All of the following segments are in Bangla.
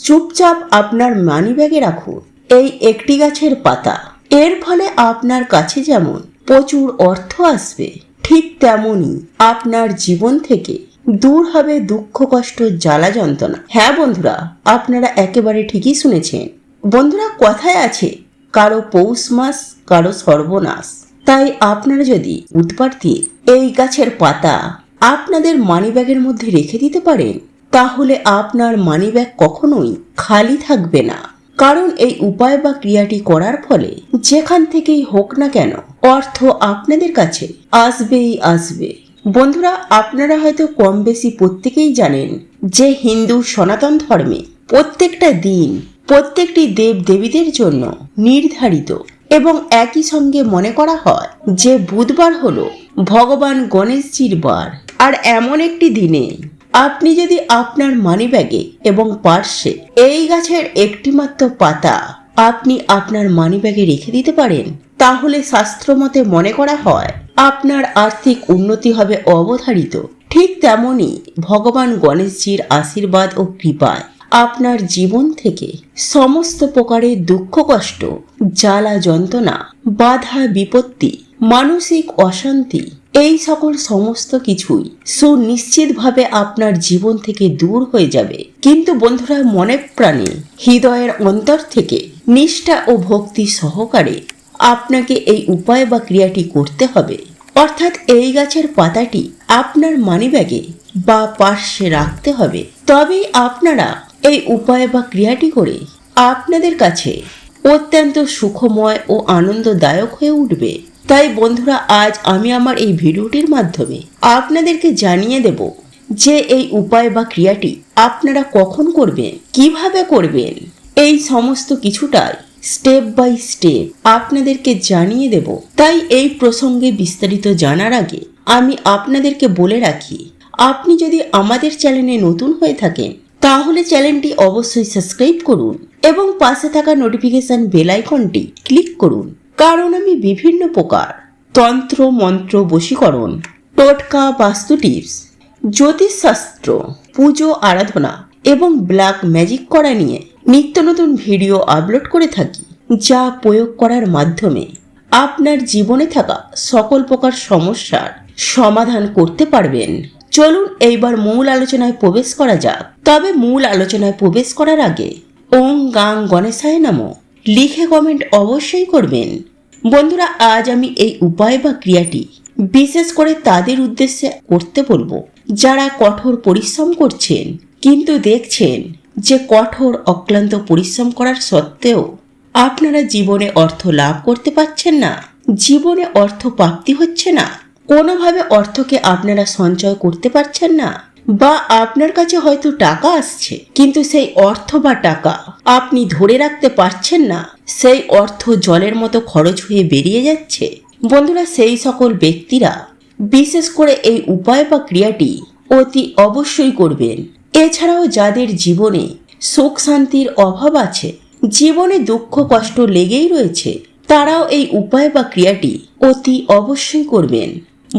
চুপচাপ আপনার মানিব্যাগে রাখুন এই একটি গাছের পাতা। এর ফলে আপনার কাছে যেমন প্রচুর অর্থ আসবে, ঠিক তেমনই আপনার জীবন থেকে দূর হবে দুঃখ, কষ্ট, জ্বালা, যন্ত্রণা। হ্যাঁ বন্ধুরা, আপনারা একেবারে ঠিকই শুনেছেন। বন্ধুরা, কথায় আছে কারো পৌষ মাস কারো সর্বনাশ। তাই আপনারা যদি বুধবার দিয়ে এই গাছের পাতা আপনাদের মানিব্যাগের মধ্যে রেখে দিতে পারেন, তাহলে আপনার মানিব্যাগ কখনোই খালি থাকবে না। কারণ এই উপায় বা ক্রিয়াটি করার ফলে যেখান থেকেই হোক না কেন অর্থ আপনাদের কাছে আসবেই আসবে। বন্ধুরা, আপনারা হয়তো কম বেশি প্রত্যেকেই জানেন যে হিন্দু সনাতন ধর্মে প্রত্যেকটা দিন প্রত্যেকটি দেব দেবীদের জন্য নির্ধারিত এবং একই সঙ্গে মনে করা হয় যে বুধবার হলো ভগবান গণেশজির বার। আর এমন একটি দিনে আপনি যদি আপনার মানিব্যাগে এবং পার্সে এই গাছের একটি মাত্র পাতা আপনি আপনার মানিব্যাগে রেখে দিতে পারেন, তাহলে শাস্ত্রমতে মনে করা হয় আপনার আর্থিক উন্নতি হবে অবধারিত। ঠিক তেমনি ভগবান গণেশজির আশীর্বাদ ও কৃপায় আপনার জীবন থেকে সমস্ত প্রকারের দুঃখ, কষ্ট, জ্বালা, যন্ত্রণা, বাধা, বিপত্তি, মানসিক অশান্তি, এই সকল সমস্ত কিছুই সুনিশ্চিতভাবে আপনার জীবন থেকে দূর হয়ে যাবে। কিন্তু বন্ধুরা, মনে প্রাণে হৃদয়ের অন্তর থেকে নিষ্ঠা ও ভক্তি সহকারে আপনাকে এই উপায় বা ক্রিয়াটি করতে হবে। অর্থাৎ এই গাছের পাতাটি আপনার মানিব্যাগে বা পার্শ্বে রাখতে হবে। তবেই আপনারা এই উপায় বা ক্রিয়াটি করে আপনাদের কাছে অত্যন্ত সুখময় ও আনন্দদায়ক হয়ে উঠবে। তাই বন্ধুরা, আজ আমি আমার এই ভিডিওটির মাধ্যমে আপনাদেরকে জানিয়ে দেব যে এই উপায় বা ক্রিয়াটি আপনারা কখন করবেন, কিভাবে করবেন, এই সমস্ত কিছুটাই স্টেপ বাই স্টেপ আপনাদেরকে জানিয়ে দেব। তাই এই প্রসঙ্গে বিস্তারিত জানার আগে আমি আপনাদেরকে বলে রাখি, আপনি যদি আমাদের চ্যানেলে নতুন হয়ে থাকেন তাহলে চ্যানেলটি অবশ্যই সাবস্ক্রাইব করুন এবং পাশে থাকা নোটিফিকেশন বেল আইকনটি ক্লিক করুন। কারণ আমি বিভিন্ন প্রকার তন্ত্র, মন্ত্র, বশীকরণ, টোটকা, বাস্তু টিপস, জ্যোতিষশাস্ত্র, পুজো, আরাধনা এবং ব্ল্যাক ম্যাজিক করা নিয়ে নিত্য নতুন ভিডিও আপলোড করে থাকি, যা প্রয়োগ করার মাধ্যমে আপনার জীবনে থাকা সকল প্রকার সমস্যার সমাধান করতে পারবেন। চলুন এইবার মূল আলোচনায় প্রবেশ করা যাক। তবে মূল আলোচনায় প্রবেশ করার আগে ওং গাং গণেশায় নমঃ লিখে কমেন্ট অবশ্যই করবেন। বন্ধুরা, আজ আমি এই উপায় বা ক্রিয়াটি বিশেষ করে তাদের উদ্দেশ্যে করতে বলবো যারা কঠোর পরিশ্রম করছেন, কিন্তু দেখছেন যে কঠোর অক্লান্ত পরিশ্রম করার সত্ত্বেও আপনারা জীবনে অর্থ লাভ করতে পারছেন না, জীবনে অর্থ প্রাপ্তি হচ্ছে না, কোনোভাবে অর্থকে আপনারা সঞ্চয় করতে পারছেন না, বা আপনার কাছে হয়তো টাকা আসছে কিন্তু সেই অর্থ বা টাকা আপনি ধরে রাখতে পারছেন না, সেই অর্থ জলের মতো খরচ হয়ে বেরিয়ে যাচ্ছে। বন্ধুরা, সেই সকল ব্যক্তিরা বিশেষ করে এই উপায় বা ক্রিয়াটি অতি অবশ্যই করবেন। এছাড়াও যাদের জীবনে সুখ শান্তির অভাব আছে, জীবনে দুঃখ কষ্ট লেগেই রয়েছে, তারাও এই উপায় বা ক্রিয়াটি অতি অবশ্যই করবেন।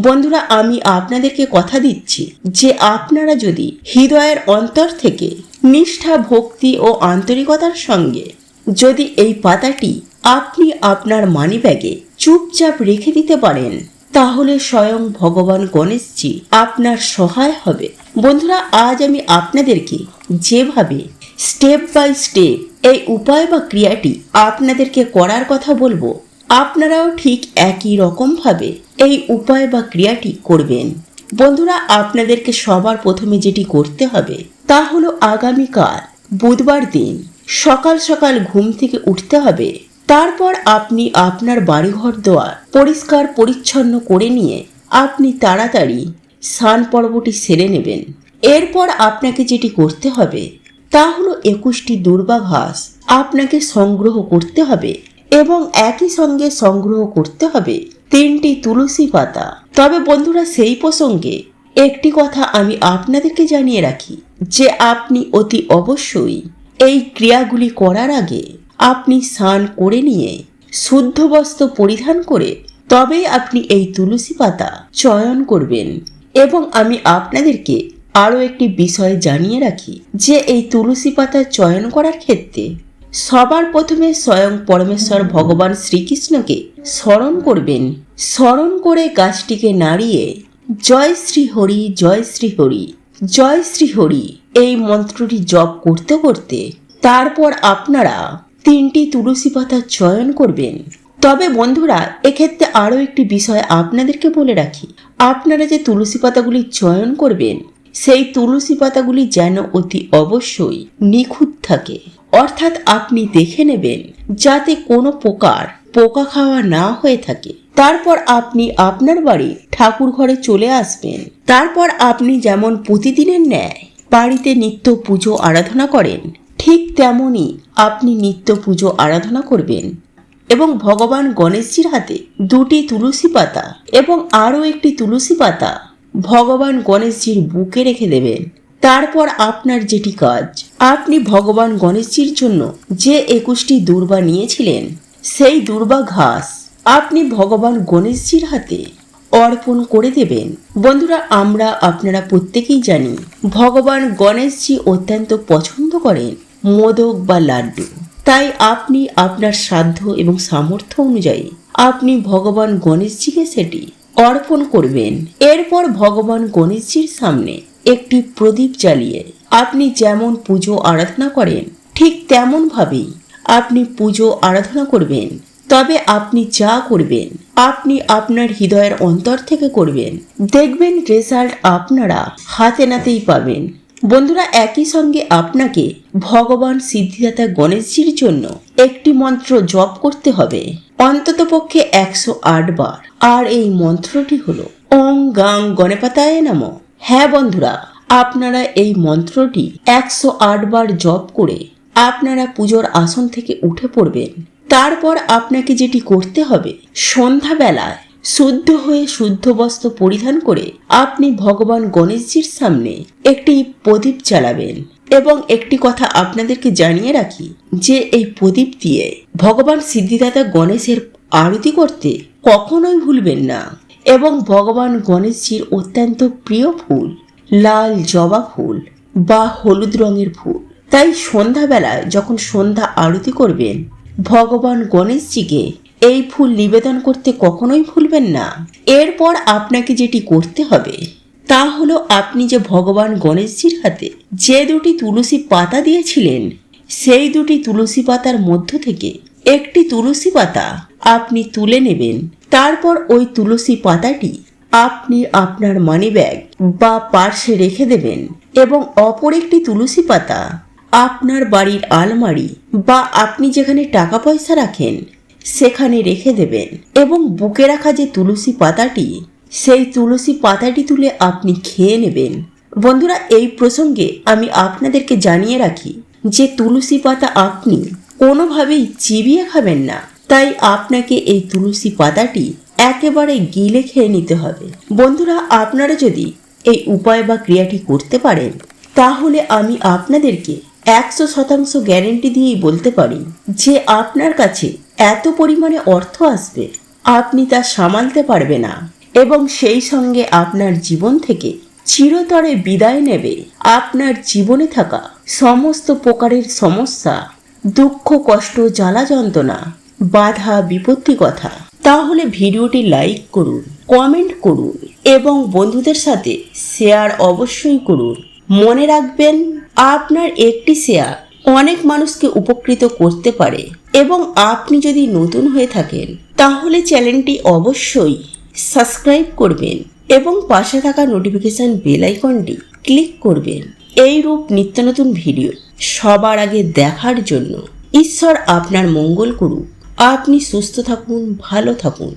বন্ধুরা, আমি আপনাদেরকে কথা দিচ্ছি যে আপনারা যদি হৃদয়ের অন্তর থেকে নিষ্ঠা, ভক্তি ও আন্তরিকতার সঙ্গে যদি এই পাতাটি আপনি আপনার মানিব্যাগে চুপচাপ রেখে দিতে পারেন, তাহলে স্বয়ং ভগবান গণেশজি আপনার সহায় হবে। বন্ধুরা, আজ আমি আপনাদেরকে যেভাবে স্টেপ বাই স্টেপ এই উপায় বা ক্রিয়াটি আপনাদেরকে করার কথা বলবো, আপনারাও ঠিক একই রকম ভাবে এই উপায় বা ক্রিয়াটি করবেন। বন্ধুরা, আপনাদেরকে সবার প্রথমে যেটি করতে হবে তা হলো আগামীকাল বুধবার দিন সকাল সকাল ঘুম থেকে উঠতে হবে। তারপর আপনি আপনার বাড়িঘর দোয়ার পরিষ্কার পরিচ্ছন্ন করে নিয়ে আপনি তাড়াতাড়ি স্নান পর্বটি সেরে নেবেন। এরপর আপনাকে যেটি করতে হবে তা হলো 21টি দুর্বা ঘাস আপনাকে সংগ্রহ করতে হবে এবং একই সঙ্গে সংগ্রহ করতে হবে 3টি তুলসী পাতা। তবে বন্ধুরা, সেই প্রসঙ্গে একটি কথা আমি আপনাদেরকে জানিয়ে রাখি যে আপনি অতি অবশ্যই এই ক্রিয়াগুলি করার আগে আপনি স্নান করে নিয়ে শুদ্ধ বস্ত্র পরিধান করে তবেই আপনি এই তুলসী পাতা চয়ন করবেন। এবং আমি আপনাদেরকে আরও একটি বিষয় জানিয়ে রাখি যে এই তুলসী পাতা চয়ন করার ক্ষেত্রে সবার প্রথমে স্বয়ং পরমেশ্বর ভগবান শ্রীকৃষ্ণকে স্মরণ করবেন। স্মরণ করে গাছটিকে নাড়িয়ে জয় শ্রী হরি, জয় শ্রী হরি, জয় শ্রী হরি এই মন্ত্রটি জপ করতে করতে তারপর আপনারা 3টি তুলসী পাতা চয়ন করবেন। তবে বন্ধুরা, এক্ষেত্রে আরও একটি বিষয় আপনাদেরকে বলে রাখি, আপনারা যে তুলসী পাতাগুলি চয়ন করবেন সেই তুলসী পাতাগুলি যেন অতি অবশ্যই নিখুঁত থাকে। অর্থাৎ আপনি দেখে নেবেন যাতে কোনো প্রকার পোকা খাওয়া না হয়ে থাকে। তারপর আপনি আপনার বাড়ি ঠাকুর ঘরে চলে আসবেন। তারপর আপনি যেমন প্রতিদিনের ন্যায় বাড়িতে নিত্য পুজো আরাধনা করেন, ঠিক তেমনই আপনি নিত্য পুজো আরাধনা করবেন এবং ভগবান গণেশজির হাতে 2টি তুলসী পাতা এবং আরও একটি তুলসী পাতা ভগবান গণেশজির বুকে রেখে দেবেন। তারপর আপনার যেটি কাজ, আপনি ভগবান গণেশজির জন্য যে 21টি দূর্বা নিয়েছিলেন সেই দূর্বা ঘাস আপনি ভগবান গণেশজির হাতে অর্পণ করে দেবেন। বন্ধুরা, আপনারা প্রত্যেকেই জানি ভগবান গণেশজি অত্যন্ত পছন্দ করেন মোদক বা লাড্ডু। তাই আপনি আপনার সাধ্য এবং সামর্থ্য অনুযায়ী আপনি ভগবান গণেশজিকে সেটি অর্পণ করবেন। এরপর ভগবান গণেশজির সামনে একটি প্রদীপ জ্বালিয়ে আপনি যেমন পুজো আরাধনা করেন ঠিক তেমন ভাবেই আপনি পুজো আরাধনা করবেন। তবে আপনি যা করবেন আপনি আপনার হৃদয়ের অন্তর থেকে করবেন, দেখবেন রেজাল্ট আপনারা হাতে নাতেই পাবেন। বন্ধুরা, একই সঙ্গে আপনাকে ভগবান সিদ্ধিদাতা গণেশজির জন্য একটি মন্ত্র জপ করতে হবে অন্ততপক্ষে 108 বার। আর এই মন্ত্রটি হলো ওং গাং গণপতায় নমঃ। হ্যাঁ বন্ধুরা, আপনারা এই মন্ত্রটি 108 বার জপ করে আপনারা পুজোর আসন থেকে উঠে পড়বেন। তারপর আপনাকে যেটি করতে হবে, সন্ধ্যাবেলায় শুদ্ধ হয়ে শুদ্ধ বস্ত্র পরিধান করে আপনি ভগবান গণেশজির সামনে একটি প্রদীপ জ্বালাবেন। এবং একটি কথা আপনাদেরকে জানিয়ে রাখি যে এই প্রদীপ দিয়ে ভগবান সিদ্ধিদাতা গণেশের আরতি করতে কখনোই ভুলবেন না। এবং ভগবান গণেশজির অত্যন্ত প্রিয় ফুল লাল জবা ফুল বা হলুদ রঙের ফুল। তাই সন্ধ্যাবেলায় যখন সন্ধ্যা আরতি করবেন ভগবান গণেশজিকে এই ফুল নিবেদন করতে কখনোই ভুলবেন না। এরপর আপনাকে যেটি করতে হবে তা হলো, আপনি যে ভগবান গণেশজির হাতে যে 2টি তুলসী পাতা দিয়েছিলেন সেই 2টি তুলসী পাতার মধ্য থেকে একটি তুলসী পাতা আপনি তুলে নেবেন। তারপর ওই তুলসী পাতাটি আপনি আপনার মানি ব্যাগ বা পার্সে রেখে দেবেন এবং অপর একটি তুলসী পাতা আপনার বাড়ির আলমারি বা আপনি যেখানে টাকা পয়সা রাখেন সেখানে রেখে দেবেন। এবং বুকে রাখা যে তুলসী পাতাটি সেই তুলসী পাতাটি তুলে আপনি খেয়ে নেবেন। বন্ধুরা, এই প্রসঙ্গে আমি আপনাদেরকে জানিয়ে রাখি যে তুলসী পাতা আপনি কোনোভাবেই চিবিয়ে খাবেন না। তাই আপনাকে এই তুলসী পাতাটি একেবারে গিলে খেয়ে নিতে হবে। বন্ধুরা, আপনারা যদি এই উপায় বা ক্রিয়াটি করতে পারেন তাহলে আমি আপনাদেরকে 100% গ্যারেন্টি দিয়েই বলতে পারি যে আপনার কাছে এত পরিমাণে অর্থ আসবে আপনি তা সামালতে পারবে না এবং সেই সঙ্গে আপনার জীবন থেকে চিরতরে বিদায় নেবে আপনার জীবনে থাকা সমস্ত প্রকারের সমস্যা, দুঃখ, কষ্ট, জ্বালা যন্ত্রণা, বাধা, বিপত্তি কথা। তাহলে ভিডিওটি লাইক করুন, কমেন্ট করুন এবং বন্ধুদের সাথে শেয়ার অবশ্যই করুন। মনে রাখবেন, আপনার একটি শেয়ার অনেক মানুষকে উপকৃত করতে পারে। এবং আপনি যদি নতুন হয়ে থাকেন তাহলে চ্যানেলটি অবশ্যই সাবস্ক্রাইব করবেন এবং পাশে থাকা নোটিফিকেশন বেল আইকনটি ক্লিক করবেন। এই রূপ নিত্য নতুন ভিডিও সবার আগে দেখার জন্য। ঈশ্বর আপনার মঙ্গল করুক। আপনি সুস্থ থাকুন, ভালো থাকুন।